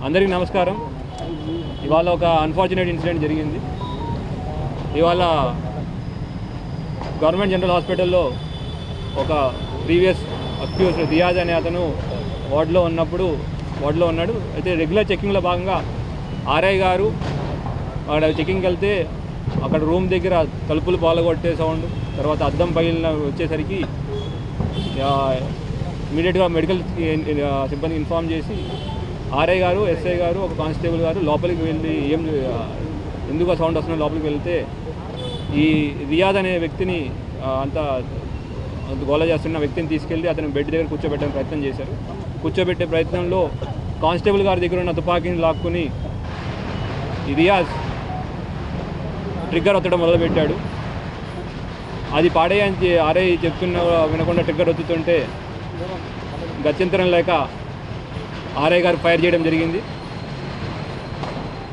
అందరికీ నమస్కారం. ఇవాళ ఒక అన్ఫార్చునేట్ ఇన్సిడెంట్ జరిగింది. ఇవాళ గవర్నమెంట్ జనరల్ హాస్పిటల్లో ఒక ప్రీవియస్ అక్యూజ్ రియాజ్ అనే అతను వార్డులో ఉన్నాడు. అయితే రెగ్యులర్ చెకింగ్లో భాగంగా ఆర్ఐ గారు అక్కడ చెకింగ్కి వెళ్తే అక్కడ రూమ్ దగ్గర తలుపులు పాల్గొట్టే సౌండ్, తర్వాత అద్దం పగిలిన వచ్చేసరికి ఇమీడియట్గా మెడికల్ సిబ్బందికి ఇన్ఫామ్ చేసి ఆర్ఐ గారు, ఎస్ఐ గారు, ఒక కానిస్టేబుల్ గారు లోపలికి వెళ్ళి ఎందుకు ఆ సౌండ్ వస్తున్నా లోపలికి వెళ్తే ఈ రియాజ్ అనే వ్యక్తిని అంత గోల చేస్తున్న వ్యక్తిని తీసుకెళ్ళి అతను బెడ్ దగ్గర కూర్చోబెట్టడానికి ప్రయత్నం చేశారు. కూర్చోబెట్టే ప్రయత్నంలో కానిస్టేబుల్ గారి దగ్గర ఉన్న తుపాకీని లాక్కుని ఈ రియాజ్ ట్రిగ్గర్ ఒత్తడం మొదలుపెట్టాడు. అది పాడేయని ఆర్ఐ చెప్తున్న వినకుండా ట్రిగ్గర్ ఒత్తుతుంటే గత్యంతరం లేక ఆర్ఐ గారు ఫైర్ చేయడం జరిగింది.